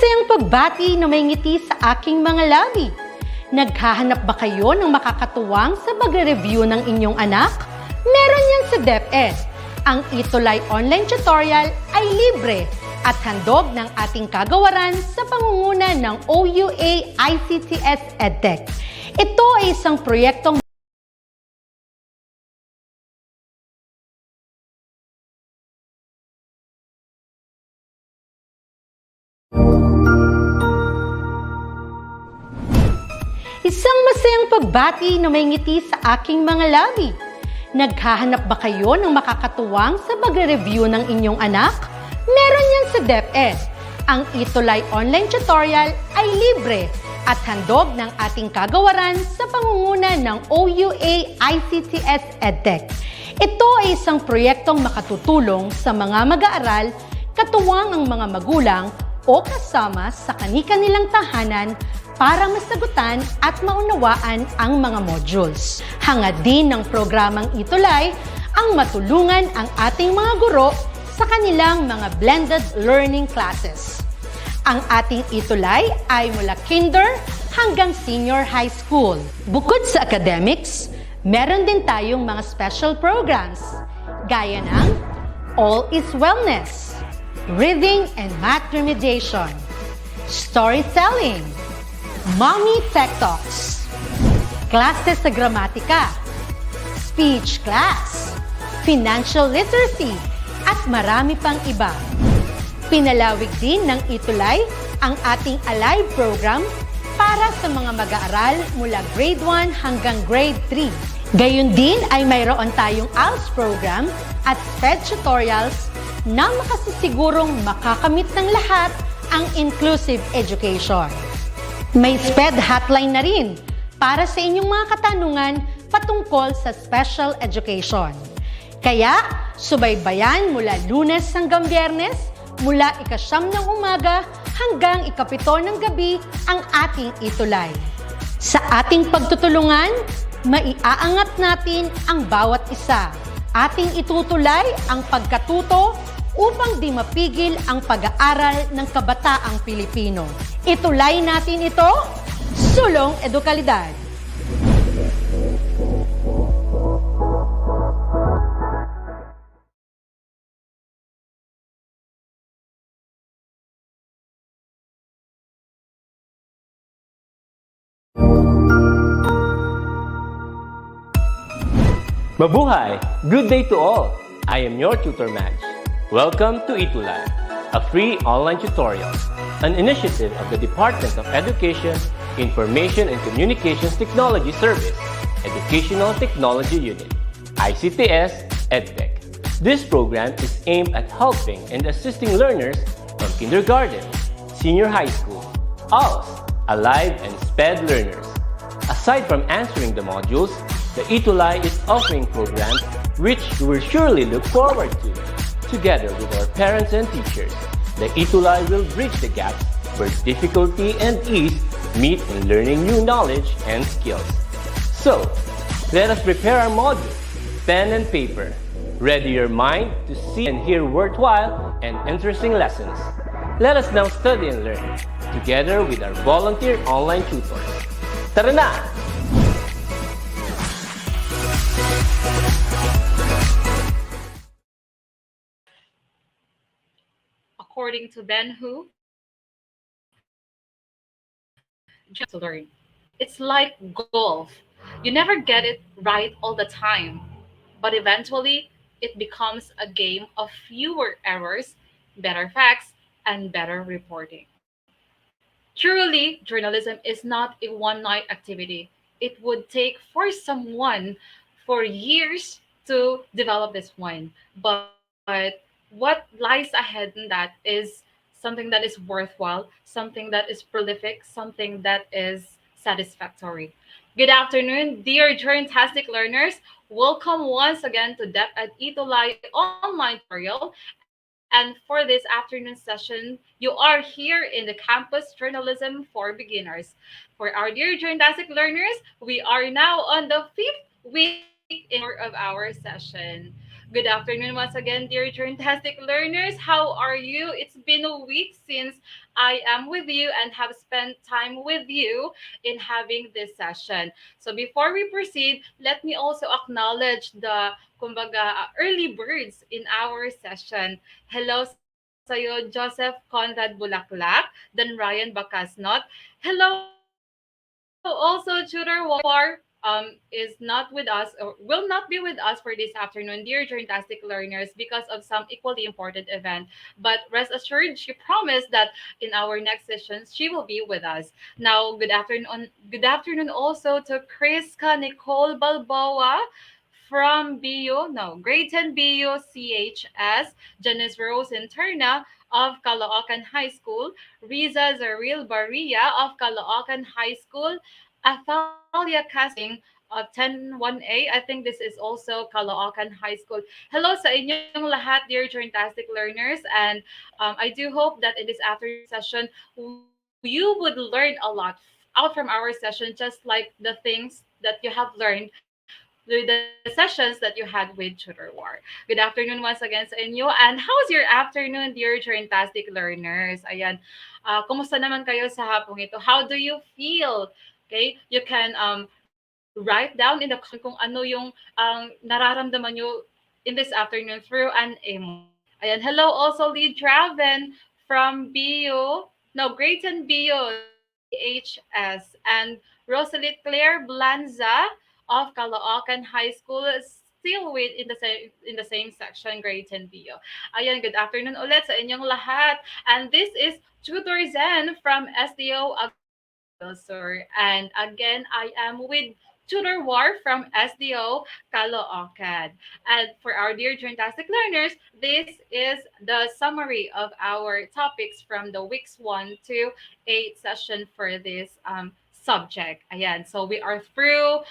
masayang pagbati na may ngiti sa aking mga labi. Naghahanap ba kayo ng makakatuwang sa pagre-review ng inyong anak? Meron yan sa DepEd. Ang ETUlay online tutorial ay libre at handog ng ating kagawaran sa pangunguna ng OUA ICTS EdTech. Ito ay isang proyektong isang masayang pagbati na may ngiti sa aking mga labi. Naghahanap ba kayo ng makakatuwang sa pagre-review ng inyong anak? Meron yan sa DepEd. Ang ETUlay online tutorial ay libre at handog ng ating kagawaran sa pangunguna ng OUA ICTS EdTech. Ito ay isang proyektong makatutulong sa mga mag-aaral, katuwang ang mga magulang o kasama sa kani-kanilang tahanan para masagutan at maunawaan ang mga modules. Hangad din ng programang ETUlay ang matulungan ang ating mga guro sa kanilang mga blended learning classes. Ang ating ETUlay ay mula kinder hanggang senior high school. Bukod sa academics, meron din tayong mga special programs gaya ng All is Wellness, Reading and Math Remediation, Storytelling, Mommy Tech Talks, Classes sa Gramatika, Speech Class, Financial Literacy, at marami pang iba. Pinalawig din ng ETUlay ang ating Alive program para sa mga mag-aaral mula grade 1 hanggang grade 3. Gayun din ay mayroon tayong ALS program at SPED tutorials na makasisigurong makakamit ng lahat ang inclusive education. May SPED hotline na rin para sa inyong mga katanungan patungkol sa special education. Kaya, subaybayan mula Lunes hanggang Biyernes, mula 9:00 ng umaga hanggang 7:00 ng gabi ang ating ETUlay. Sa ating pagtutulungan, maiaangat natin ang bawat isa. Ating itutulay ang pagkatuto upang di mapigil ang pag-aaral ng kabataang Pilipino. Itulay natin ito, sulong edukalidad. Mabuhay! Good day to all! I am your tutor Madge. Welcome to ETUlay, a free online tutorial, an initiative of the Department of Education, Information and Communications Technology Service, Educational Technology Unit, ICTS EdTech. This program is aimed at helping and assisting learners from kindergarten, senior high school, ALS, Alive, and SPED learners. Aside from answering the modules, the ETUlay is offering programs which you will surely look forward to. Together with our parents and teachers, the ETUlay will bridge the gaps where difficulty and ease meet in learning new knowledge and skills. So, let us prepare our modules, pen and paper. Ready your mind to see and hear worthwhile and interesting lessons. Let us now study and learn, together with our volunteer online tutors. Tara na! According to Ben Hu, just to learn. It's like golf. You never get it right all the time, but eventually it becomes a game of fewer errors, better facts, and better reporting. Truly, journalism is not a one-night activity. It would take for someone for years to develop this one. But what lies ahead in that is something that is worthwhile, something that is prolific, something that is satisfactory. Good afternoon, dear Journtastic learners. Welcome once again to DepEd ETUlay online tutorial. And for this afternoon session, you are here in the Campus Journalism for Beginners. For our dear Journtastic learners, we are now on the 5th week of our session. Good afternoon once again, dear Journtastic learners. How are you? It's been a week since I am with you and have spent time with you in having this session. So before we proceed, let me also acknowledge the kumbaga early birds in our session. Hello sa'yo, Joseph Conrad Bulaklak, then Ryan Bacasnot. Hello also, Tutor War is not with us or will not be with us for this afternoon, dear Journtastic learners, because of some equally important event. But rest assured, she promised that in our next sessions she will be with us. Now, good afternoon also to Kriska Nicole Balboa from BU, no, Grade 10 BU CHS, Janice Rose Interna of Caloocan High School, Riza Zaril Baria of Caloocan High School, Athalia Casting of 101A. I think this is also Caloocan High School. Hello sa inyong lahat, dear Journtastic learners. And I do hope that in this afternoon session, you would learn a lot out from our session, just like the things that you have learned with the sessions that you had with Tutor War. Good afternoon once again sa inyo. And how's your afternoon, dear Journtastic learners? Ayan. Kumusta naman kayo sa hapong ito? How do you feel? Okay? You can write down in the comment section kung ano yung nararamdaman nyo in this afternoon through an emoji. Ayan. Hello also, Lee Draven from BU. No, Grade 10 BU, CHS. And Rosalie Claire Blanza of Caloocan High School, still with in the same section, grade 10 BO. Ayan, good afternoon ulit sa inyong lahat. And this is Tutor Zen from SDO Agoncillo del Sur. And again, I am with Tutor War from SDO Caloocan. And for our dear Fantastic learners, this is the summary of our topics from the weeks 1 to 8 session for this subject. Ayan, so we are through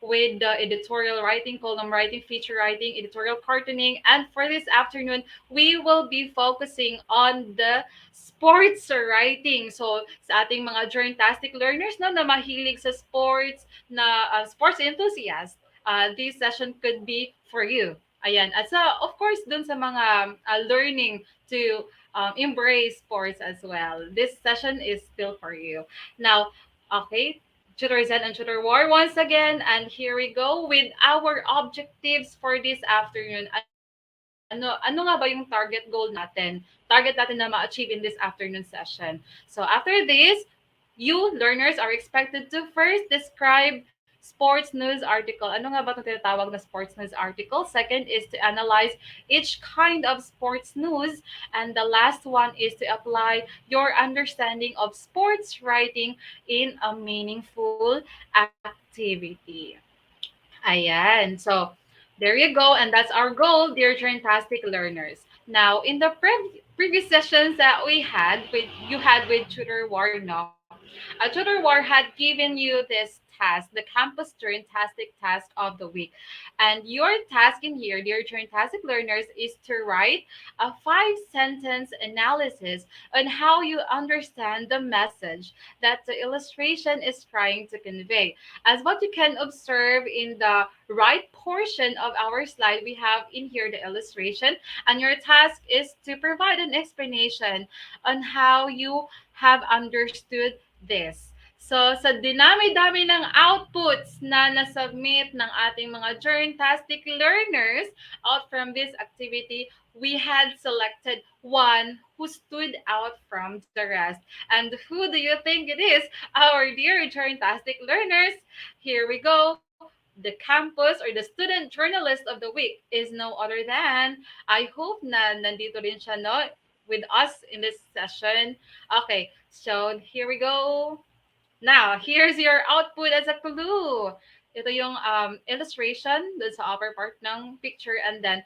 with the editorial writing, column writing, feature writing, editorial cartooning, and for this afternoon, we will be focusing on the sports writing. So, sa ating mga journtastic learners no, na mahilig sa sports, na sports enthusiast, this session could be for you. Ayan. At sa, of course, dun sa mga learning to embrace sports as well. This session is still for you. Now, okay, Tutor Zen and Tutor War once again. And here we go with our objectives for this afternoon. Ano nga ba yung target goal natin? Target natin na ma-achieve in this afternoon session. So after this, you learners are expected to first describe sports news article. Ano nga ba itong tinatawag na sports news article? Second is to analyze each kind of sports news. And the last one is to apply your understanding of sports writing in a meaningful activity. Ayan. So, there you go. And that's our goal, dear Fantastic learners. Now, in the previous sessions that we had with you had with Tutor War, no? Tutor War had given you this task, the campus Fantastic task of the week. And your task in here, dear Fantastic learners, is to write a 5 sentence analysis on how you understand the message that the illustration is trying to convey. As what you can observe in the right portion of our slide, we have in here the illustration, and your task is to provide an explanation on how you have understood this. So, sa dinami-dami ng outputs na nasubmit ng ating mga Journtastic learners out from this activity, we had selected one who stood out from the rest. And who do you think it is? Our dear Journtastic learners. Here we go. The campus or the student journalist of the week is no other than, I hope na nandito rin siya, no, with us in this session. Okay, so here we go. Now, here's your output as a clue. Ito yung illustration dun sa upper part ng picture, and then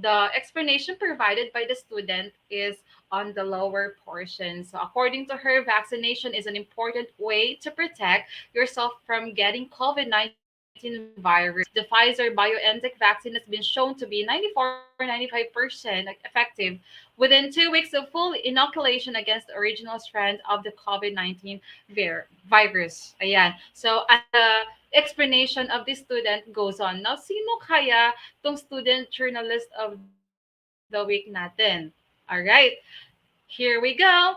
the explanation provided by the student is on the lower portion. So according to her, vaccination is an important way to protect yourself from getting COVID-19 virus. The Pfizer BioNTech vaccine has been shown to be 94-95% effective within 2 weeks of full inoculation against the original strand of the COVID-19 virus. Ayan. So, and the explanation of this student goes on. Now, sino kaya tong student journalist of the week natin? All right. Here we go.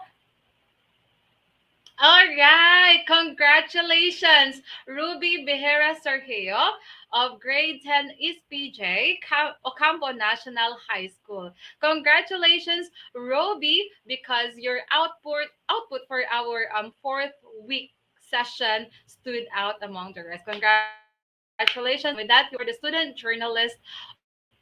All right, congratulations, Ruby Behera Sergio of grade 10 East PJ, Ocampo National High School. Congratulations, Ruby, because your output for our fourth week session stood out among the rest. Congratulations. With that, you are the student journalist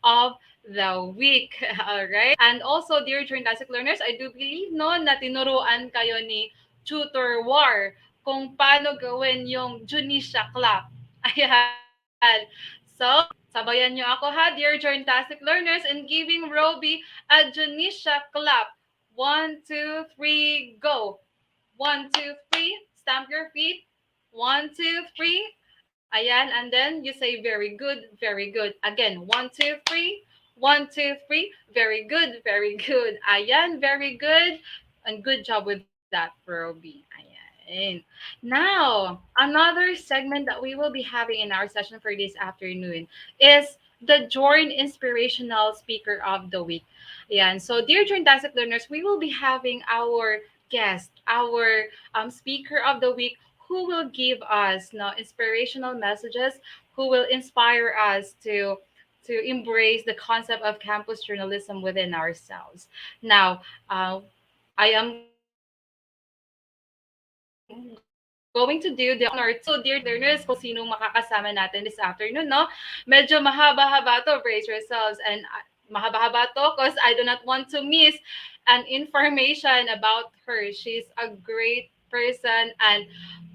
of the week. All right. And also, dear Journalistic learners, I do believe no na tinuruan kayo ni Tutor War kung paano gawin yung Junisha clap. Ayan. So, sabayan nyo ako ha, dear Journalistic learners, in giving Roby a Junisha clap. 1, 2, 3, go. 1, 2, 3, stamp your feet. 1, 2, 3. Ayan, and then you say very good, very good. Again, 1, 2, 3. 1, 2, 3. Very good, very good. Ayan, very good. And good job with that, Roby. Ayan. Now, another segment that we will be having in our session for this afternoon is the Join Inspirational Speaker of the Week. Ayan. So, dear Join Tastic learners, we will be having our guest, our speaker of the week, who will give us inspirational messages, who will inspire us to embrace the concept of campus journalism within ourselves. Now, I am going to do the honor to dear learners kung sinong makakasama natin this afternoon, no? Medyo mahaba-haba to, brace yourselves. And mahaba-haba to because I do not want to miss an information about her. She's a great person, and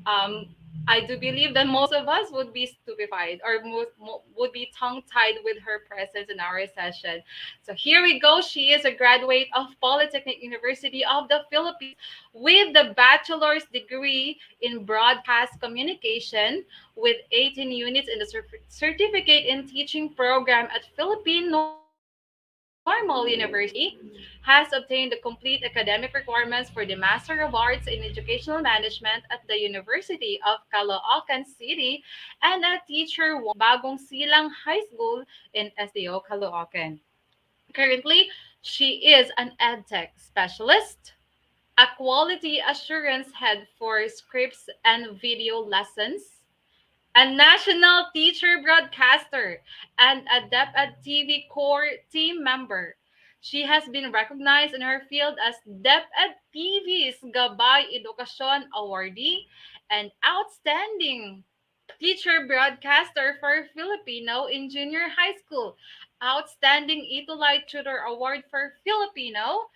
um, I do believe that most of us would be stupefied or would be tongue tied with her presence in our session. So here we go. She is a graduate of Polytechnic University of the Philippines with the bachelor's degree in broadcast communication with 18 units in the certificate in teaching program at Philippine Normal University, has obtained the complete academic requirements for the Master of Arts in Educational Management at the University of Caloocan City, and a teacher one at Bagong Silang High School in SDO Caloocan. Currently, she is an EdTech specialist, a quality assurance head for scripts and video lessons, a national teacher broadcaster, and a DepEd TV core team member. She has been recognized in her field as DepEd TV's Gabay Edukasyon Awardee and Outstanding Teacher Broadcaster for Filipino in Junior High School, Outstanding ETUlay Tutor Award for Filipino,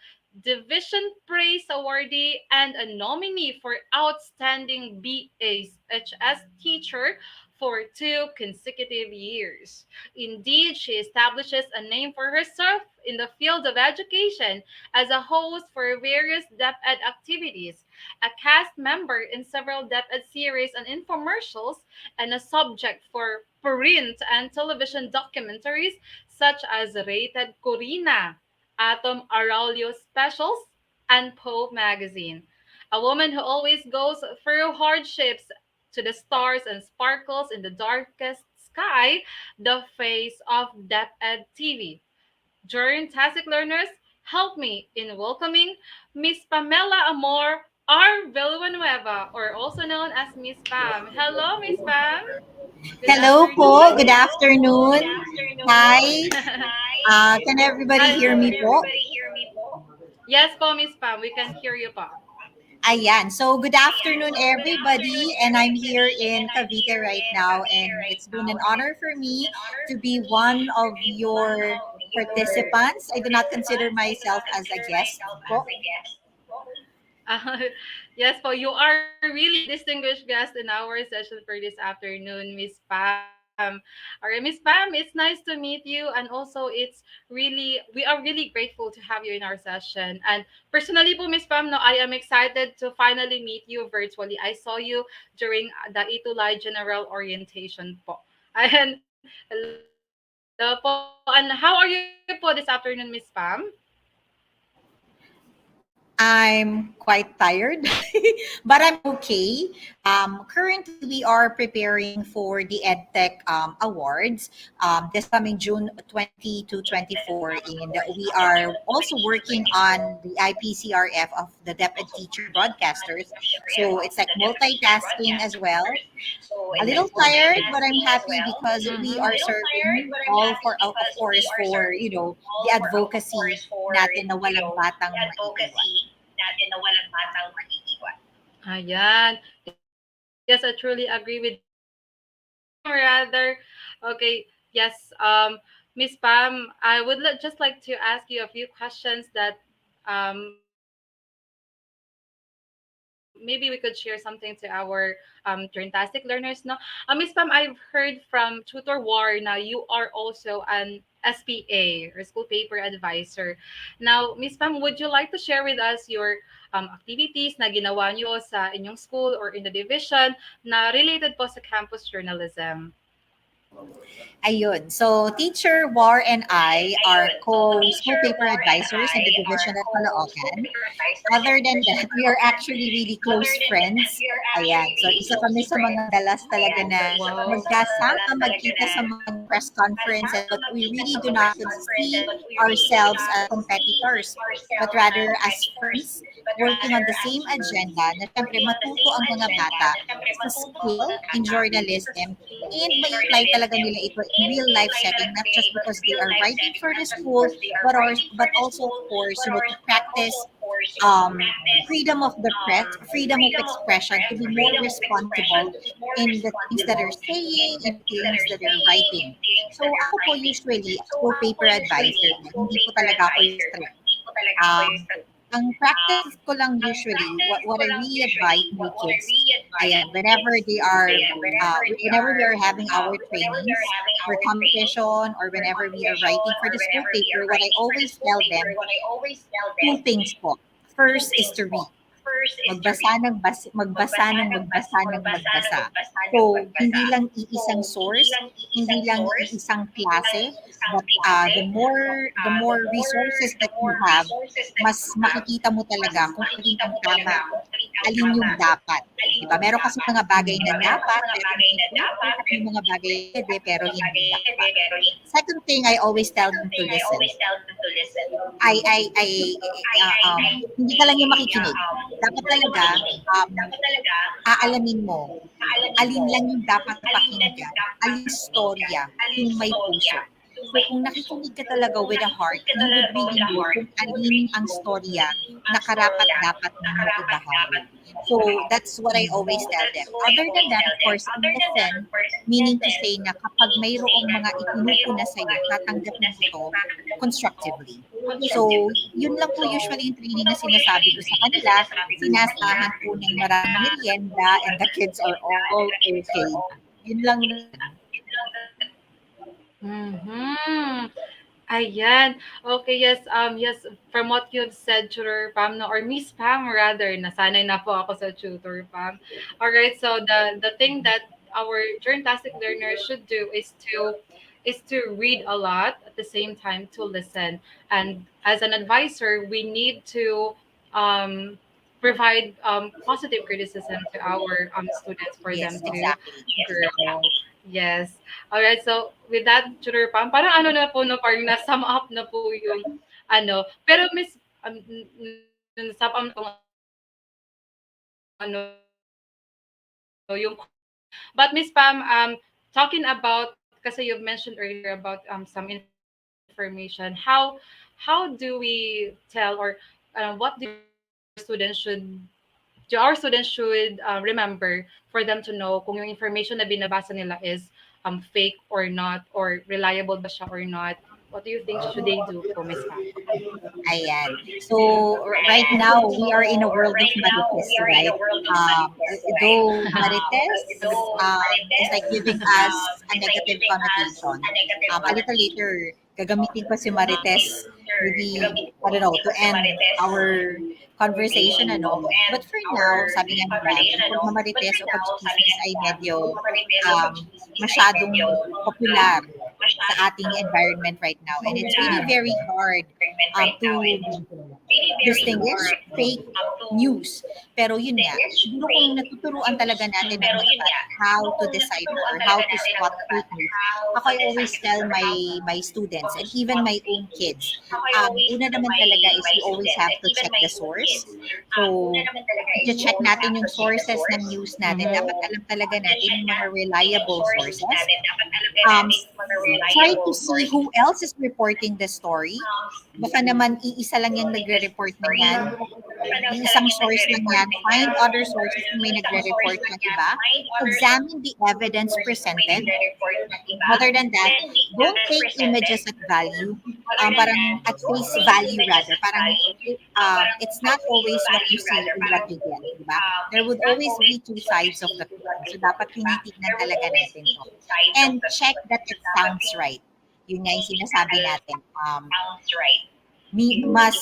Division Praise Awardee, and a nominee for Outstanding BHS Teacher for 2 consecutive years. Indeed, she establishes a name for herself in the field of education as a host for various DepEd activities, a cast member in several DepEd series and infomercials, and a subject for print and television documentaries such as Rated Corina, Atom Araulio Specials, and Poe Magazine. A woman who always goes through hardships to the stars and sparkles in the darkest sky, the face of DepEd TV. During Tacit Learners, help me in welcoming Miss Pamela Amor R. Villanueva, or also known as Miss Pam. Hello, Miss Pam. Good Hello po. Good afternoon. afternoon. Hi. Can everybody hear me po? Yes po, Miss Pam. We can hear you po. Ayan. So, good afternoon, everybody. And I'm here in Cavite right now. And it's been an honor for me to be one of your participants. I do not consider myself as a guest po. Uh, yes po, you are really a distinguished guest in our session for this afternoon, Miss Pam. All right, Miss Pam, it's nice to meet you, and also we are really grateful to have you in our session. And personally po, Miss Pam, no, I am excited to finally meet you virtually. I saw you during the ETUlay General Orientation po. Ayan. Hello po. And how are you po this afternoon, Miss Pam? I'm quite tired, but I'm okay. Currently, we are preparing for the EdTech Awards this coming June 20 to 24. And we are also working on the IPCRF of the DepEd Teacher Broadcasters. So it's like multitasking as well. A little tired, but I'm happy because we are serving all for, of course, for, the advocacy natin na walang batang maiiwan. Ayan. Yes, I truly agree with rather. Okay. Yes. Miss Pam, I would just like to ask you a few questions that maybe we could share something to our Journtastic learners. No, Miss Pam, I've heard from Tutor War. Now you are also an SPA or school paper advisor. Now, Miss Pam, would you like to share with us your activities na ginawa niyo sa inyong school or in the division na related po sa campus journalism? Ayun. So, Teacher War and I are co-school paper advisors in the division at Caloocan. Other than that, we are actually really close friends. Ayan. So, isa kami sa mga dalas talaga na magkasama, magkita sa mga press conferences, but we really do not see ourselves as competitors, but rather as friends working on the same agenda na syempre matuto ang mga bata sa skill in journalism and may-apply talaga nila ito in real life setting, not just because they are writing for the school, but also of course, to practice um, freedom of the press, freedom of expression, to be more responsible in the things that they're saying, in the things that they're writing. So ako po usually, as school paper advisor, hindi po talaga ako yung strict. Um, ang practice ko lang usually, what I really advise my kids, ayan, whenever we are having our trainings for competition or whenever we are writing for the school paper, what I always tell them, two things po. First is to read. Magbasa. So, hindi lang iisang source, hindi lang iisang klase, but the more resources that you have, mas makikita mo talaga kung alin ang tama, alin yung dapat. Diba? Meron kasi mga bagay na dapat, pero hindi pwede, at may mga bagay na pwede, pero hindi dapat. Second thing, I always tell them to listen. Hindi ka lang yung makikinig. Dapat talaga, um, aalamin mo, alin lang yung dapat pakinggan, alin storya, yung may puso. So kung nakikinig ka talaga with a heart, you would really know kung alin ang storya na karapat-dapat mo ibahagi. So that's what I always tell them. Other than that, of course, listen, meaning to say na kapag mayroong mga itinutuna sa'yo, tatanggapin mo ito constructively. So, yun lang po usually yung training na sinasabi ko sa kanila. Sinasahan po ng maraming merienda and the kids are all okay. Yun lang. Mm-hmm. Ayan. Okay, yes, yes, from what you've said, Tutor Pam, no, or Miss Pam rather, nasanay na po ako sa Tutor Pam. All right, so the thing that our Journtastic learners should do is to read a lot at the same time to listen. And as an advisor, we need to um, provide positive criticism to our students for Yes, them to exactly. grow. Yes. Alright, so with that, Tutor Pam, parang ano na po, no, parang na-sum up na po yung ano. Pero Miss, sum up tong ano, yung, but Miss Pam, talking about, kasi you've mentioned earlier about some information, how do we tell, or what do our students should remember for them to know kung yung information na binabasa nila is fake or not, or reliable ba siya or not? What do you think should they do po, Miss Pam? Ayan. So, right now, we are in a world of marites, right? Though marites is like giving us a negative connotation. A little later, gagamitin ko si Marites, maybe, I don't know, to end our conversation, ano. But for now, sabi nga nila, yung pagmamarites o pagchichismis ay medyo masyadong popular sa ating environment right now. And it's really very hard to distinguish fake news. Pero yun nga, siguro kung natuturuan talaga natin ng mga bata how to decipher or how to spot fake news, ako I always tell my students and even my own kids, una naman talaga is you always have to check the source. So, i-check natin yung sources ng news natin. Dapat alam talaga natin yung mga reliable sources. Um, Try to see who else is reporting the story. Baka naman iisa lang yung nagre-report na yan. Isang source lang yan. Find other sources na may nagre-report ng iba. Examine the evidence presented. Other than that, don't take images at value. Parang at face value rather. Parang it's not always what you see or what you get. Diba? There would always be two sides of the coin. So dapat tinitignan talaga natin to. And check that it sounds right. Yun nga yung sinasabi natin. Mas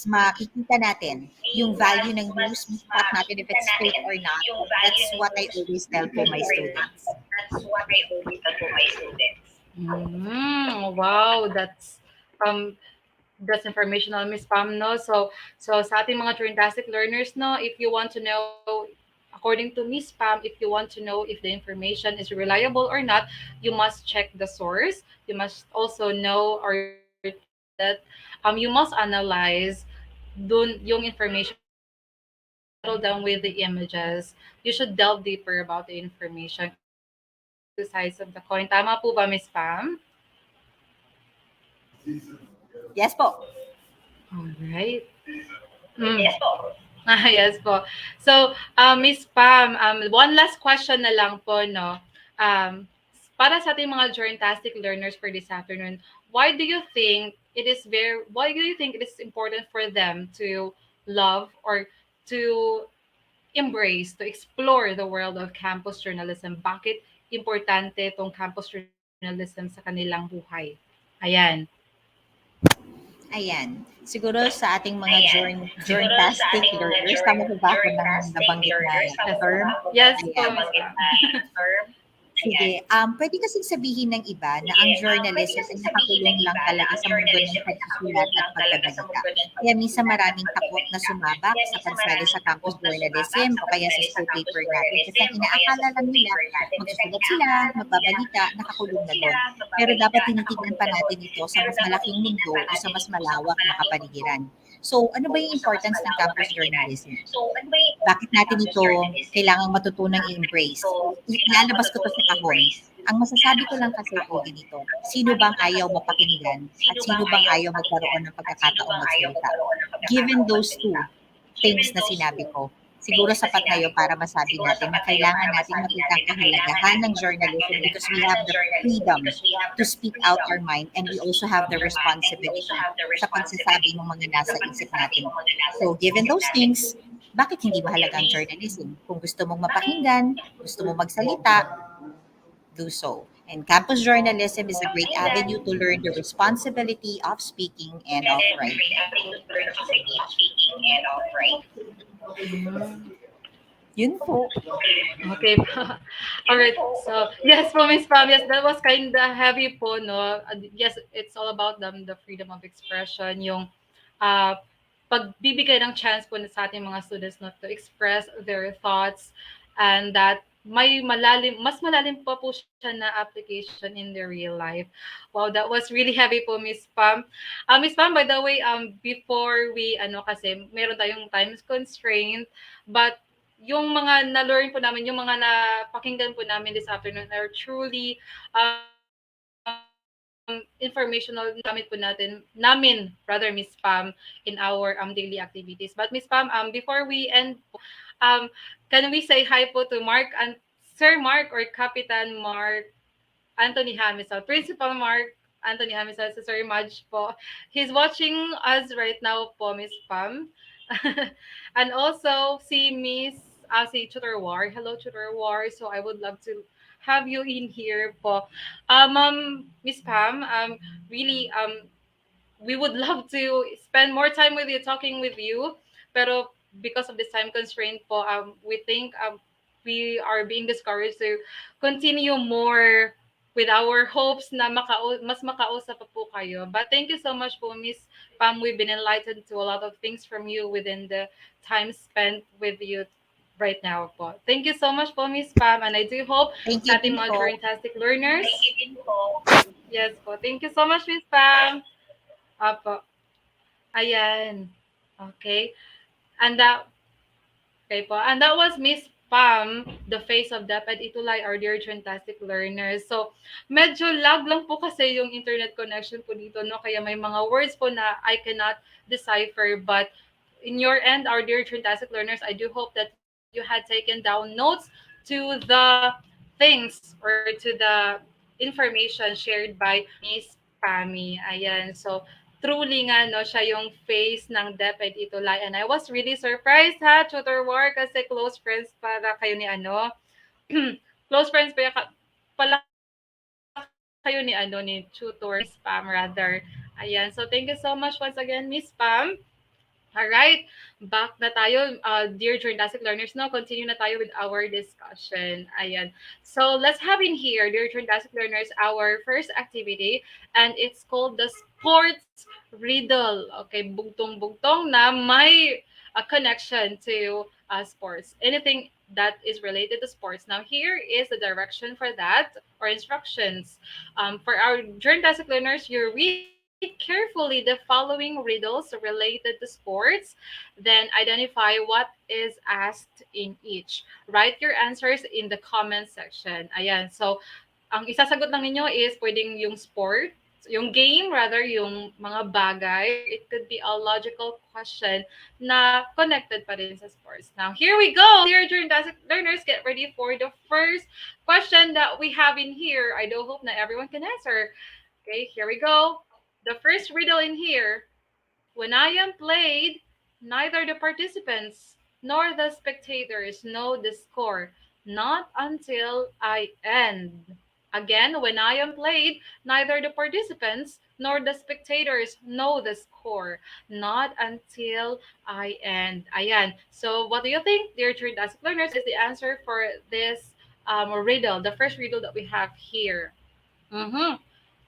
makikita natin yung value ng news, spot natin if it's fake or not. That's what I always tell po my students. Wow, that's informational, Miss Pam, no? So sa ating mga Fantastic learners, no, if you want to know, according to Miss Pam, if you want to know if the information is reliable or not, you must check the source. You must also know or that you must analyze yung information, settle down with the images. You should delve deeper about the information. Two sides of the coin. Tama po ba, Miss Pam? Yes po. Alright. Yes po. Yes po. So, Miss Pam, one last question na lang po, no? Para sa ating mga Journtastic learners for this afternoon, why do you think it is important for them to love or to embrace, to explore the world of campus journalism? Bakit importante itong campus journalism sa kanilang buhay? Ayan. Siguro sa ating mga journtastic learners, tama ko ba ako ng nabanggit na term? Yes Ayan. po. Sige, pwede kasing sabihin ng iba na ang journalism ay nakakulong lang talaga sa mundo ng pagsusulat at pagbabalita. Kaya minsan maraming takot na sumabak sa pagsali sa campus journalism o kaya sa school paper natin. Kasi ang inaakala lang nila, magsusulat sila, magbabalita, nakakulong na doon. Pero dapat tinitignan pa natin ito sa mas malaking mundo o sa mas malawak na kapaligiran. So, ano ba yung importance ng campus journalism? Bakit natin ito kailangang matutunang i-embrace? Ilalabas ko to sa kahon. Ang masasabi ko lang kasi ay ganito, sino bang ayaw mapakinggan at sino bang ayaw magkaroon ng pagkakataong magsalita? Given those two things na sinabi ko, siguro sapat na yun para masabi natin na kailangan natin makita ang kahalagahan ng journalism because we have the freedom to speak out our mind and we also have the responsibility sa pagsasabi ng mga nasa isip natin. So, given those things, bakit hindi mahalaga ang journalism? Kung gusto mong mapakinggan, gusto mong magsalita, do so. And campus journalism is a great avenue to learn the responsibility of speaking and of writing. Yun po. Okay. Alright. So, yes po, Miss Pam. Yes, that was kind of heavy po, no? Yes, it's all about the freedom of expression, yung pagbibigay ng chance po sa ating mga students not to express their thoughts and that mas malalim pa po siya na application in their real life. Wow, that was really heavy po, Miss Pam. Miss Pam, by the way, before we, kasi meron tayong time constraint, but yung mga na-learn po namin, yung mga napakinggan po namin this afternoon are truly informational gamit po namin, Miss Pam, in our daily activities. But Miss Pam, before we end, can we say hi po to Mark and Sir Mark or Kapitan Mark Anthony Hamisal, Principal Mark Anthony Hamisal sa Sir Madge po. He's watching us right now po, Miss Pam. And also si Miss si Tutor War. Hello, Tutor War. So I would love to have you in here po. Miss Pam, really, we would love to spend more time with you, talking with you. Pero because of this time constraint po, we think we are being discouraged to continue more with our hopes na mas makausap pa po kayo. But thank you so much po, Miss Pam. We've been enlightened to a lot of things from you within the time spent with you right now po. Thank you so much po, Miss Pam. And I do hope Thank you sa ating din mga po. fantastic learners. Yes po. Thank you so much, Miss Pam. Apo. Ayan. Okay. And that Okay po. And that was Miss Pam, the face of DepEd ETUlay, our dear fantastic learners. So, medyo lag lang po kasi yung internet connection po dito, no? Kaya may mga words po na I cannot decipher. But in your end, our dear fantastic learners, I do hope that you had taken down notes to the things or to the information shared by Miss Pammy. Ayan. So, truly nga, no, siya yung face ng DepEd ETUlay. And I was really surprised, ha, Tutor War, kasi close friends para kayo ni ano. Close friends pala kayo ni ano, ni Tutor, Miss Pam, rather. Ayan. So, thank you so much once again, Miss Pam. Alright, back na tayo, dear Journalistic learners. No, continue na tayo with our discussion. Ayan. So let's have in here, dear Journalistic learners, our first activity, and it's called the sports riddle. Okay, bugtong-bugtong na may a connection to sports. Anything that is related to sports. Now, here is the direction for that or instructions. For our Journalistic learners, you read carefully the following riddles related to sports, then identify what is asked in each. Write your answers in the comment section. Ayan. So, ang isasagot lang ninyo is pwedeng yung sport, yung game, rather, yung mga bagay. It could be a logical question na connected pa rin sa sports. Now, here we go. Dear Journalistic learners, get ready for the first question that we have in here. I do hope that everyone can answer. Okay, here we go. The first riddle in here: when I am played, neither the participants nor the spectators know the score, not until I end. Again, when I am played, neither the participants nor the spectators know the score, not until I end. Ayan. So, what do you think, dear Trinidad learners, is the answer for this riddle, the first riddle that we have here? Mm-hmm.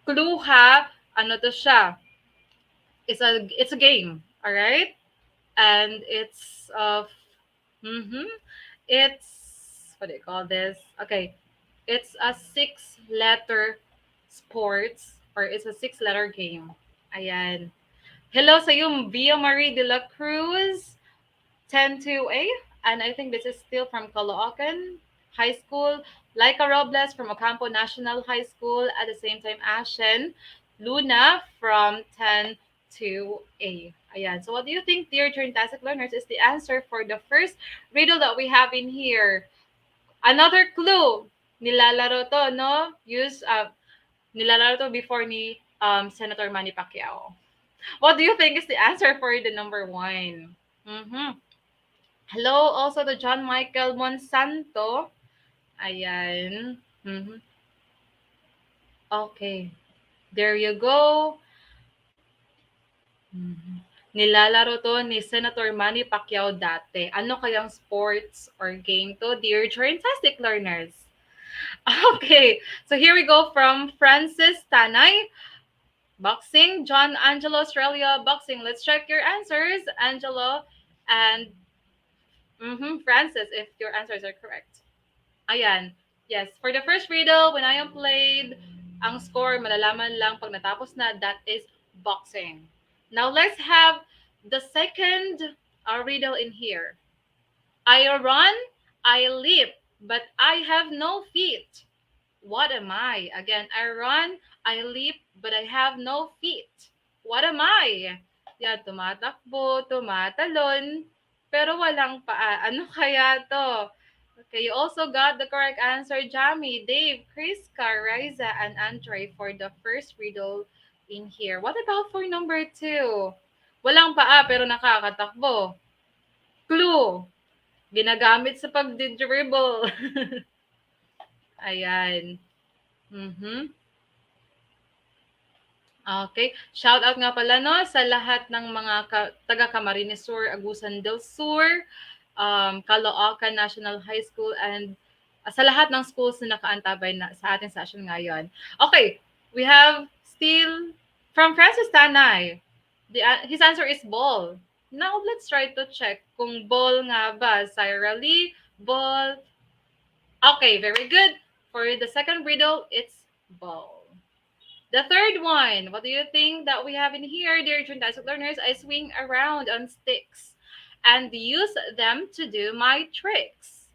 Clue ha, ano to siya? It's a game, all right? And mm-hmm, it's what do you call this? Okay, it's a six-letter sports, or it's a six-letter game. Ayan. Hello sa iyo, Via Marie de la Cruz. 10-2A, and I think this is still from Caloocan High School. Laika Robles from Ocampo National High School. At the same time, Ashen Luna from 10-2A. Ayan. So what do you think, dear Fantastic learners, is the answer for the first riddle that we have in here? Another clue. Nilalaro to, no? Nilalaro to before ni Senator Manny Pacquiao. What do you think is the answer for the number one? Mm-hmm. Hello also to John Michael Monsanto. Ayan. Mhm. Okay. There you go. Mhm. Nilalaro to ni Senator Manny Pacquiao dati. Ano kayang sports or game to, dear fantastic learners? Okay. So here we go from Francis Tanay. Boxing. John Angelo Australia. Boxing. Let's check your answers, Angelo and Francis, if your answers are correct. Ayan. Yes, for the first riddle, when I am played, ang score malalaman lang pag natapos na, that is boxing. Now let's have the second riddle in here. I run, I leap, but I have no feet. What am I? Again, I run, I leap, but I have no feet. What am I? Yan, tumatakbo, tumatalon, pero walang paa. Ano kaya to? Okay, you also got the correct answer, Jamie, Dave, Kriska, Riza, and Andre for the first riddle in here. What about for number 2? Walang paa pero nakakatakbo. Clue. Ginagamit sa pagdi-dribble. Ayan. Mhm. Okay. Shout out nga pala no sa lahat ng mga taga Camarines Sur, Agusan del Sur, Caloocan National High School, and sa lahat ng schools na nakaantabay na sa ating session ngayon. Okay, we have still from Francis Tanay. His answer is ball. Now let's try to check kung ball nga ba. Syra Lee, ball. Okay, very good. For the second riddle, it's ball. The third one, what do you think that we have in here, dear Juntaisuk learners? I swing around on sticks and use them to do my tricks.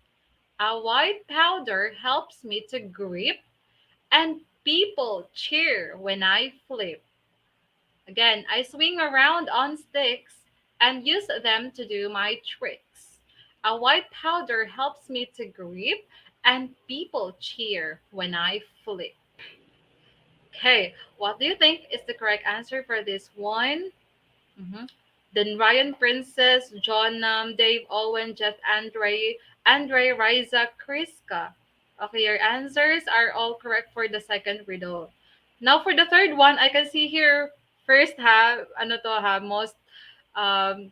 A white powder helps me to grip, and people cheer when I flip. Again, I swing around on sticks and use them to do my tricks. A white powder helps me to grip, and people cheer when I flip. Okay, what do you think is the correct answer for this one? Then Ryan Princess, John Dave Owen, Jeff Andre, Riza, Kriska. Okay, your answers are all correct for the second riddle. Now for the third one, I can see here first most um,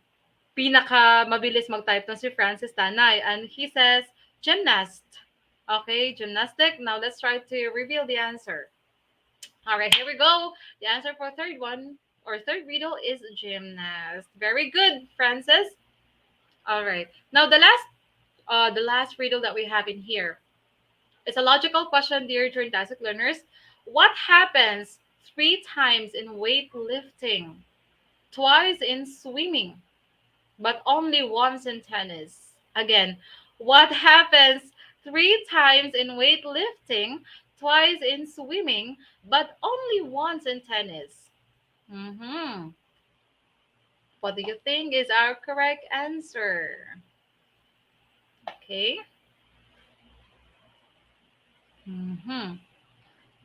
pinaka mabilis mag-type ng si Francis Tanay, and he says gymnast. Okay, gymnastic. Now let's try to reveal the answer. All right, here we go. The answer for third one or third riddle is gymnast. Very good, Francis. All right. Now the last riddle that we have in here. It's a logical question, dear Journtastic learners. What happens 3 times in weightlifting, twice in swimming, but only once in tennis? Again, what happens 3 times in weightlifting, twice in swimming, but only once in tennis? What do you think is our correct answer? Okay.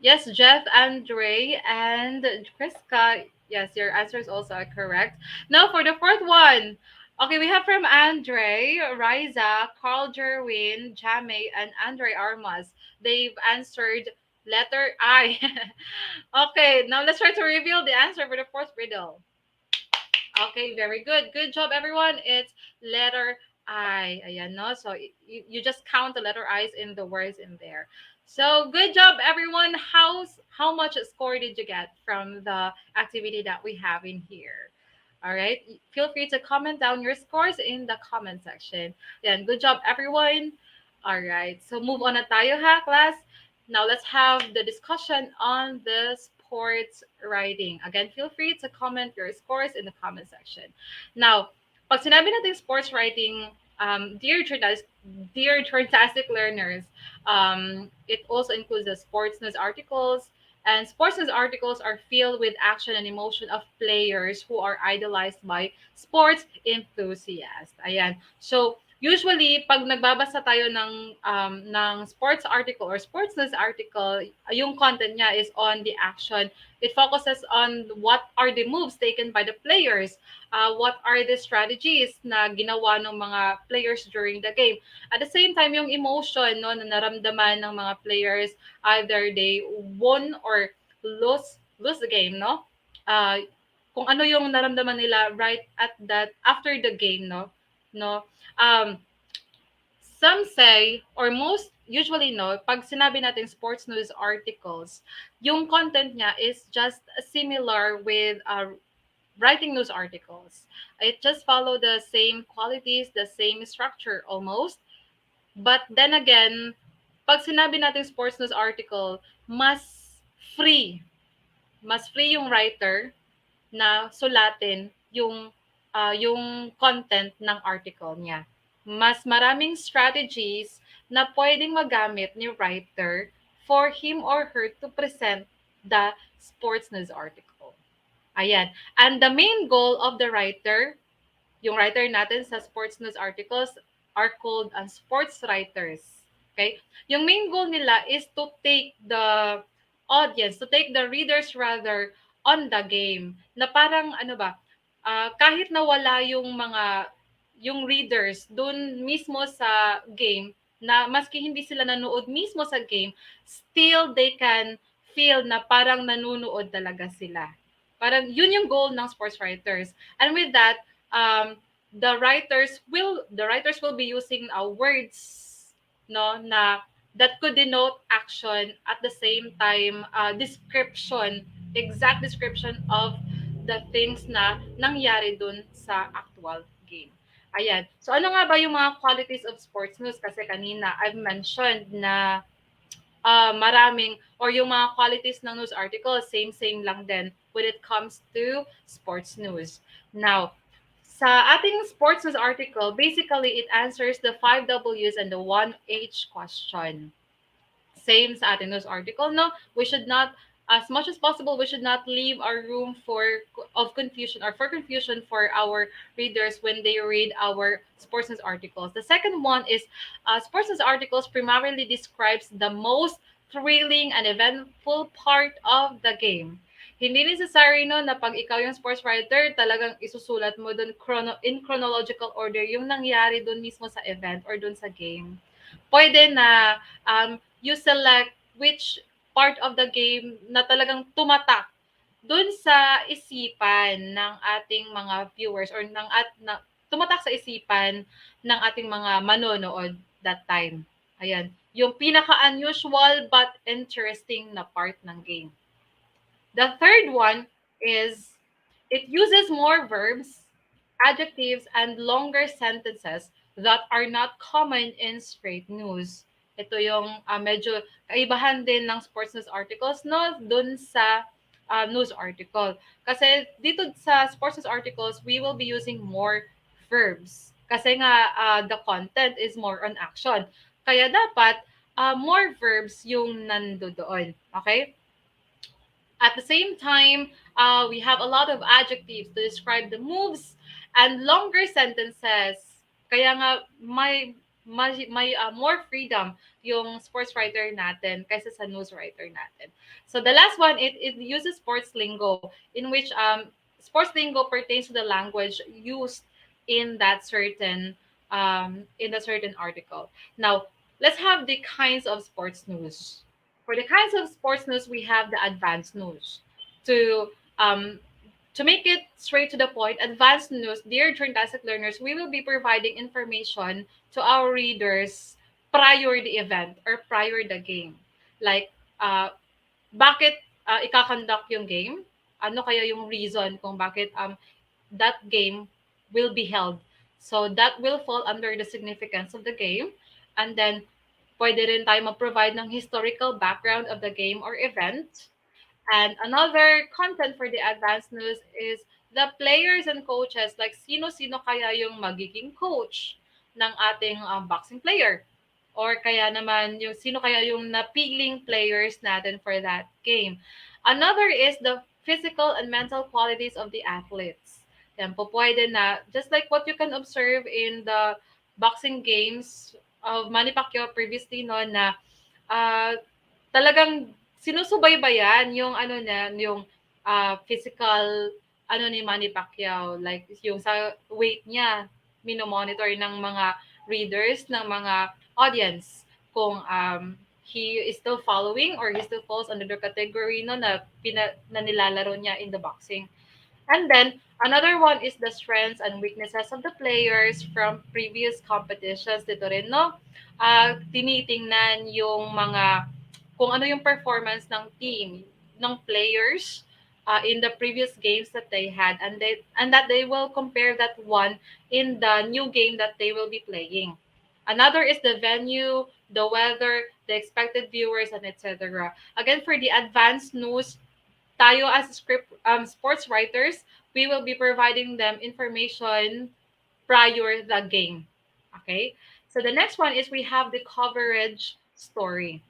Yes, Jeff, Andre, and Kriska. Yes, your answers also are correct. Now for the fourth one. Okay, we have from Andre, Riza, Carl Jerwin, Jame, and Andre Armas. They've answered letter I. Okay, now let's try to reveal the answer for the fourth riddle. Okay, very good. Good job, everyone. It's letter I. Ayan, no? So you just count the letter I's in the words in there. So good job, everyone. How much score did you get from the activity that we have in here? All right. Feel free to comment down your scores in the comment section. Yan, good job, everyone. All right. So move on na tayo ha, class. Now let's have the discussion on the sports writing. Again, feel free to comment your scores in the comment section. Now, pag sinabi natin sports writing, dear fantastic learners, it also includes the sports news articles. And sports news articles are filled with action and emotion of players who are idolized by sports enthusiasts. Ayan. So, usually, pag nagbabasa tayo ng sports article or sports news article, yung content niya is on the action. It focuses on what are the moves taken by the players, what are the strategies na ginawa ng mga players during the game. At the same time, yung emotion no, na naramdaman ng mga players, either they won or lose the game, no? Kung ano yung naramdaman nila right at that after the game, no? Some say, or most usually no, pag sinabi natin sports news articles, yung content niya is just similar with writing news articles. It just follow the same qualities, the same structure almost. But then again, pag sinabi natin sports news article, mas free. Mas free yung writer na sulatin yung content ng article niya. Mas maraming strategies na pwedeng magamit ni writer for him or her to present the sports news article. Ayan. And the main goal of the writer, yung writer natin sa sports news articles are called sports writers. Okay? Yung main goal nila is to take the audience, to take the readers rather on the game. Na parang kahit na wala yung mga yung readers dun mismo sa game, na maski hindi sila nanood mismo sa game, still they can feel na parang nanonood talaga sila. Parang yun yung goal ng sports writers. And with that, the writers will be using words, no, na that could denote action, at the same time description, exact description of the things na nangyari dun sa actual game. Ayan. So ano nga ba yung mga qualities of sports news? Kasi kanina I've mentioned na maraming, or yung mga qualities ng news article, same lang din when it comes to sports news. Now, sa ating sports news article, basically it answers the 5 W's and the 1 H question. Same sa ating news article, no? We should not, as much as possible, we should not leave our room of confusion, or for confusion for our readers when they read our sports news articles. The second one is sports news articles primarily describes the most thrilling and eventful part of the game. Hindi necessary no na pag ikaw yung sports writer, talagang isusulat mo dun in chronological order yung nangyari dun mismo sa event or dun sa game. Pwede na you select which part of the game na talagang tumatak dun sa isipan ng ating mga viewers, or tumatak sa isipan ng ating mga manonood that time. Ayan, yung pinaka-unusual but interesting na part ng game. The third one is it uses more verbs, adjectives, and longer sentences that are not common in straight news. Ito yung medyo kaibahan din ng sports news articles, no, dun sa news article. Kasi dito sa sports news articles, we will be using more verbs. Kasi nga the content is more on action. Kaya dapat more verbs yung nandoon. Okay? At the same time, we have a lot of adjectives to describe the moves and longer sentences. Kaya nga may more freedom yung sports writer natin kaysa sa news writer natin. So the last one, it uses sports lingo, in which sports lingo pertains to the language used in that certain article. Now, let's have the kinds of sports news. For the kinds of sports news, we have the advanced news. To um, to make it straight to the point, advanced news, dear journalistic learners, we will be providing information to our readers prior the event or prior the game. Like, bakit ikakonduct yung game? Ano kaya yung reason kung bakit that game will be held? So that will fall under the significance of the game. And then, pwede rin tayo mag-provide ng historical background of the game or event. And another content for the advanced news is the players and coaches, like sino-sino kaya yung magiging coach ng ating boxing player. Or kaya naman yung sino kaya yung napiling players natin for that game. Another is the physical and mental qualities of the athletes. Yan po pwede na, just like what you can observe in the boxing games of Manny Pacquiao previously, no, na talagang sinusubaybayan yung yung physical ni Manny Pacquiao, like yung sa weight niya, minomonitor ng mga readers, ng mga audience, kung he is still following or he still falls under the category no na nilalaro niya in the boxing. And then, another one is the strengths and weaknesses of the players from previous competitions. Dito rin, no? Tinitingnan yung kung ano yung performance ng team, ng players in the previous games that they had, and that they will compare that one in the new game that they will be playing. Another is the venue, the weather, the expected viewers, and etc. Again, for the advanced news, tayo as sports writers, we will be providing them information prior the game. Okay? So the next one is we have the coverage story.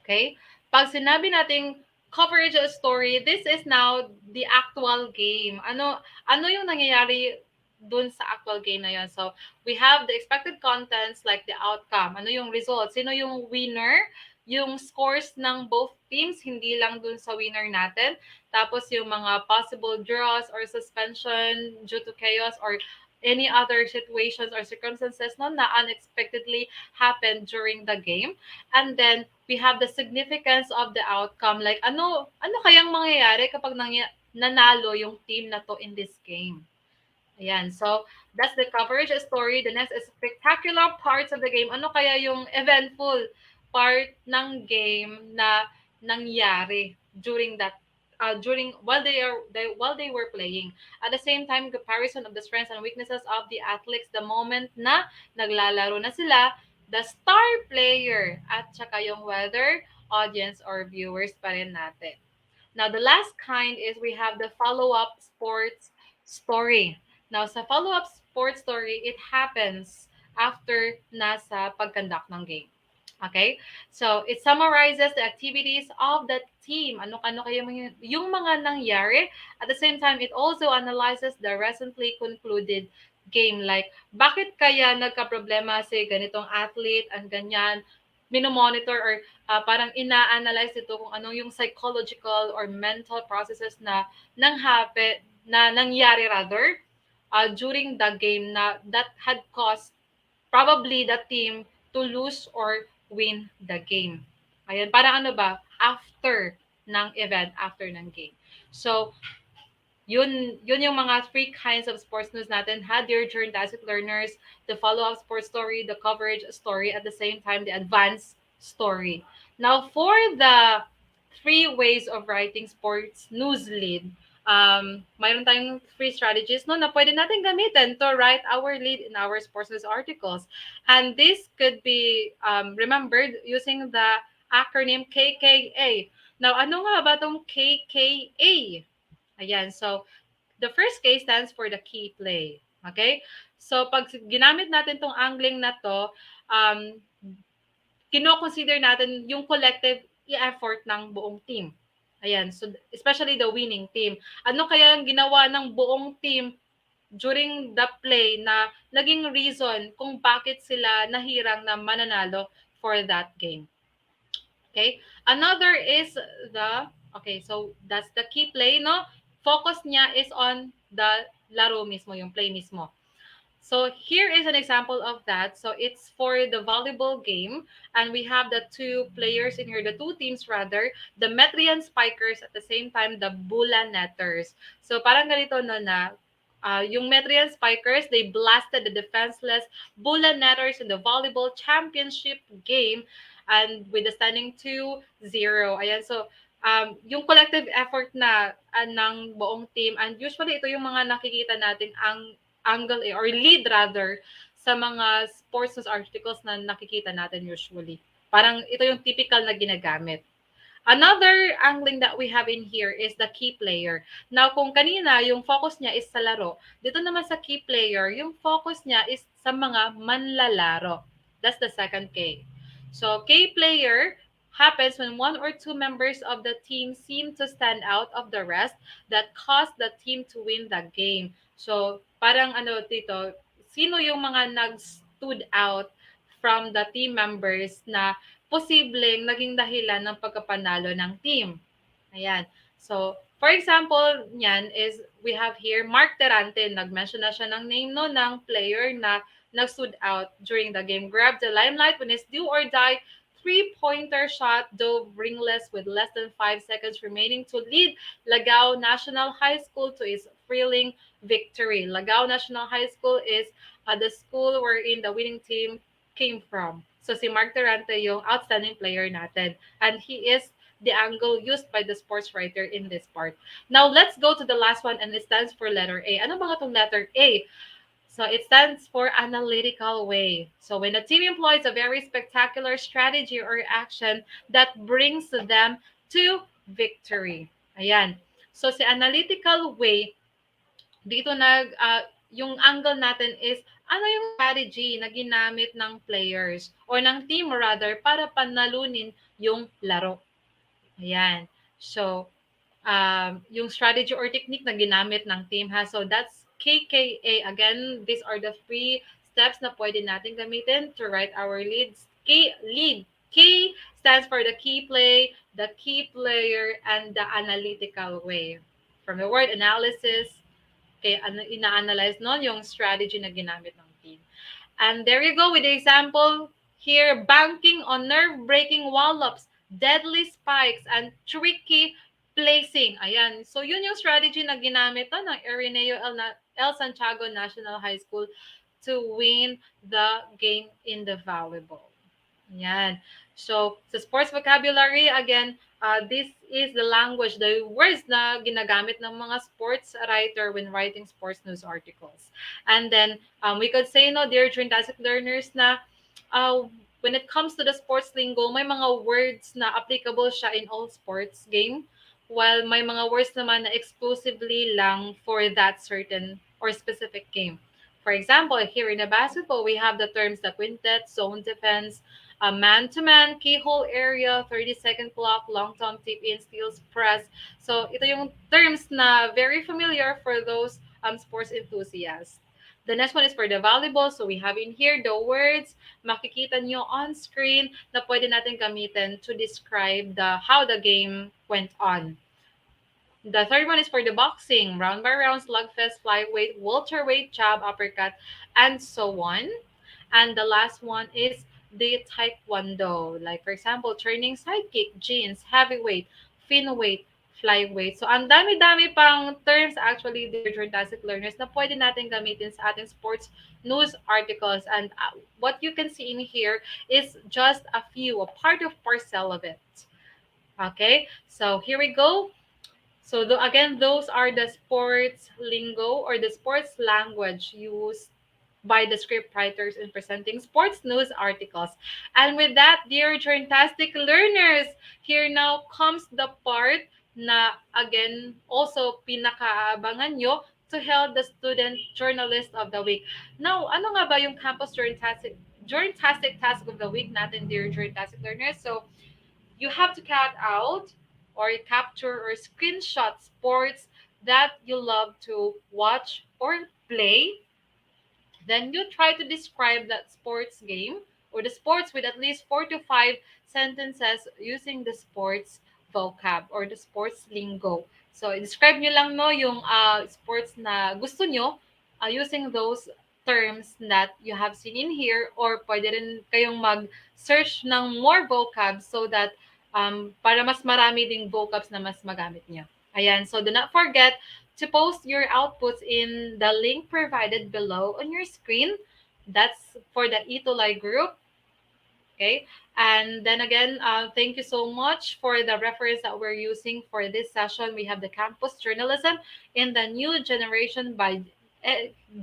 Okay? Pag sinabi nating coverage of story, this is now the actual game. Ano yung nangyayari dun sa actual game na yun? So, we have the expected contents like the outcome. Ano yung results? Sino yung winner? Yung scores ng both teams, hindi lang dun sa winner natin. Tapos yung mga possible draws or suspension due to chaos or any other situations or circumstances no na unexpectedly happened during the game. And then we have the significance of the outcome, like ano kayang mangyayari kapag nanalo yung team na to in this game. Ayan, so that's the coverage story. The next is spectacular parts of the game. Ano kaya yung eventful part ng game na nangyari during that during while they were playing. At the same time, comparison of the strengths and weaknesses of the athletes the moment na naglalaro na sila, the star player at saka yung whether audience or viewers pa rin natin. Now, the last kind is we have the follow-up sports story. Now, sa follow-up sports story, it happens after nasa pagkandak ng game. Okay? So, it summarizes the activities of the team. Ano kaya yung mga nangyari. At the same time, it also analyzes the recently concluded game. Like, bakit kaya nagka-problema si ganitong athlete and ganyan? Minomonitor or parang ina-analyze ito kung ano yung psychological or mental processes na nangyari rather during the game na that had caused probably the team to lose or win the game. Ayan, parang ano ba, after ng event, after ng game. So, yun yung mga three kinds of sports news natin. Had your journalistic learners, the follow-up sports story, the coverage story, at the same time, the advanced story. Now, for the three ways of writing sports news lead, mayroon tayong three strategies no na pwede natin gamitin to write our lead in our sports news articles. And this could be remembered using the acronym KKA. Now, ano nga ba itong KKA? Ayan, so the first K stands for the key play. Okay? So pag ginamit natin tong angling na to, kino-consider natin yung collective effort ng buong team. Ayan, so especially the winning team. Ano kaya ang ginawa ng buong team during the play na naging reason kung bakit sila nahirang na mananalo for that game? Okay? Another is so that's the key play, no? Focus niya is on the laro mismo, yung play mismo. So here is an example of that. So it's for the volleyball game, and we have the two players in here, the two teams rather, the Metrian spikers at the same time the Bula netters. So parang ganito no na yung Metrian spikers, they blasted the defenseless Bula netters in the volleyball championship game and with the standing 2-0. Ayan, so yung collective effort na ng buong team, and usually ito yung mga nakikita natin ang angle or lead rather sa mga sports news articles na nakikita natin usually. Parang ito yung typical na ginagamit. Another angling that we have in here is the key player. Now, kung kanina yung focus niya is sa laro, dito naman sa key player, yung focus niya is sa mga manlalaro. That's the second K. So, key player happens when one or two members of the team seem to stand out of the rest that cause the team to win the game. So, parang ano dito, sino yung mga nag-stood out from the team members na posibleng naging dahilan ng pagkapanalo ng team. Ayan. So, for example, niyan is we have here Mark Terante. Nag-mention na siya ng name no ng player na nag-stood out during the game. Grabbed the limelight when his do or die three-pointer shot dove ringless with less than 5 seconds remaining to lead Lagao National High School to its thrilling victory. Lagao National High School is the school wherein the winning team came from. So si Mark Durante yung outstanding player natin. And he is the angle used by the sports writer in this part. Now, let's go to the last one, and it stands for letter A. Ano ba nga itong letter A? So it stands for analytical way. So when a team employs a very spectacular strategy or action that brings them to victory. Ayan. So si analytical way, dito yung angle natin is ano yung strategy na ginamit ng players or ng team rather para panalunin yung laro. Ayan. So, yung strategy or technique na ginamit ng team ha. So, that's KKA. Again, these are the three steps na pwede natin gamitin to write our leads. Lead. K stands for the key play, the key player, and the analytical way. From the word analysis, Okay, ina-analyze nun yung strategy na ginamit ng team. And there you go with the example here, banking on nerve-breaking wall-ups, deadly spikes, and tricky placing. Ayan. So, yun yung strategy na ginamit ng Areneo El Santiago National High School to win the game in the volleyball. Yan. So, sa sports vocabulary, again, this is the language, the words na ginagamit ng mga sports writer when writing sports news articles. And then, we could say, no, dear fantastic learners, na when it comes to the sports lingo, may mga words na applicable siya in all sports game, while may mga words naman na exclusively lang for that certain or specific game. For example, here in the basketball, we have the terms the quintet, zone defense, man-to-man, keyhole area, 30-second clock, long tom tip-in, steals press. So, ito yung terms na very familiar for those sports enthusiasts. The next one is for the volleyball. So, we have in here the words makikita nyo on screen na pwede natin gamitin to describe how the game went on. The third one is for the boxing, round by round, slugfest, flyweight, welterweight, jab, uppercut, and so on. And the last one is the Taekwondo. Like, for example, turning sidekick, jins, heavyweight, finweight, flyweight. So, ang dami-dami pang terms actually, dear fantastic learners, na pwede natin gamitin sa ating sports news articles. And what you can see in here is just a few, a part of parcel of it. Okay, so here we go. So again, those are the sports lingo or the sports language used by the script writers in presenting sports news articles. And with that, dear fantastic learners, here now comes the part na again, also pinakaabangan nyo to hail the student journalist of the week. Now, ano nga ba yung campus journalistic task of the week natin, dear fantastic learners? So, you have to cut out or capture or screenshot sports that you love to watch or play. Then you try to describe that sports game or the sports with at least 4 to 5 sentences using the sports vocab or the sports lingo. So, describe nyo lang no yung sports na gusto nyo using those terms that you have seen in here, or pwede rin kayong mag-search ng more vocab so that para mas marami ding vocabs na mas magamit nyo. Ayan, so do not forget to post your outputs in the link provided below on your screen. That's for the ETUlay group. Okay, and then again, thank you so much for the reference that we're using for this session. We have the campus journalism in the new generation by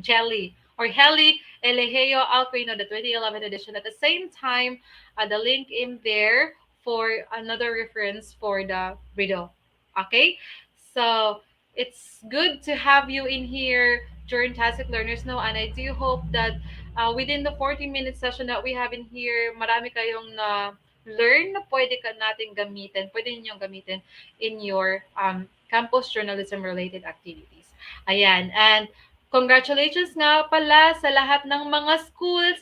Jelly or Heli Eleheo Alquino, the 2011 edition. At the same time, the link in there for another reference for the video. Okay, so it's good to have you in here during Tacit Learners Know, and I do hope that within the 40-minute session that we have in here, marami kayong na learn na pwede ka natin gamitin, pwede ninyong gamitin in your campus journalism related activities. Ayan, and congratulations nga pala sa lahat ng mga schools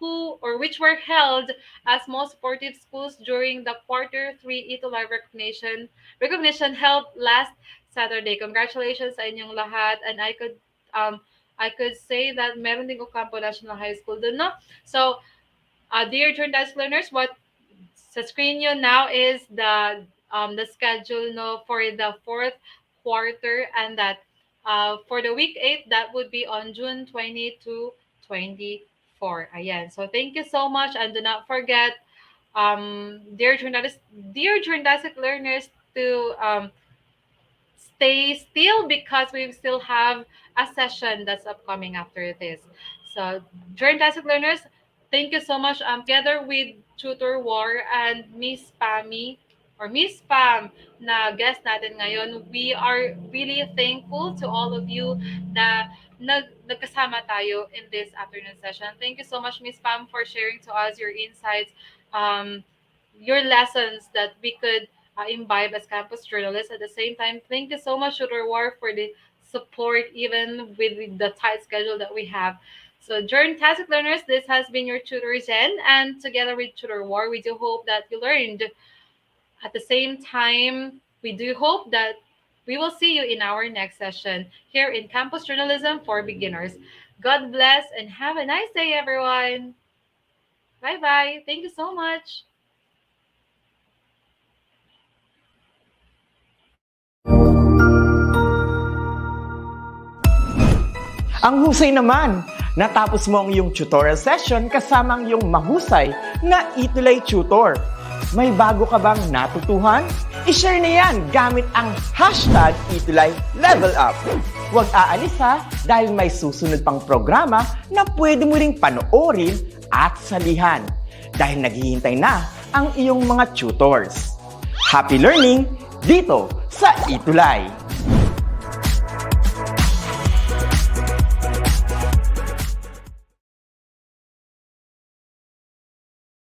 who or which were held as most supportive schools during the Q3 ETUlay recognition held last Saturday. Congratulations sa inyong lahat, and I could say that meron din Ocampo National High School dun, no? So, dear journalist learners, what sa screen nyo now is the schedule no for the fourth quarter, and that for the week 8, that would be on June 20 to 24. Ayan. So, thank you so much, and do not forget, dear journalistic learners, to stay still because we still have a session that's upcoming after this. So, journalistic learners, thank you so much. Together with Tutor War and Miss Pammy or Miss Pam na guest natin ngayon, we are really thankful to all of you na nagkasama tayo in this afternoon session. Thank you so much, Miss Pam, for sharing to us your insights, your lessons that we could imbibe as campus journalists. At the same time, thank you so much, Tutor War, for the support even with the tight schedule that we have. So during Tacit Learners, this has been your tutor Jen, and together with Tutor War, we do hope that you learned. At the same time, we do hope that We will see you in our next session here in Campus Journalism for Beginners. God bless and have a nice day, everyone. Bye-bye. Thank you so much. Ang husay naman! Natapos mo ang iyong tutorial session kasama ang iyong mahusay na ETUlay tutor. May bago ka bang natutuhan? I-share na yan gamit ang hashtag ETUlay Level Up. Huwag aalis ha, dahil may susunod pang programa na pwede mo ring panoorin at salihan. Dahil naghihintay na ang iyong mga tutors. Happy learning dito sa ETUlay!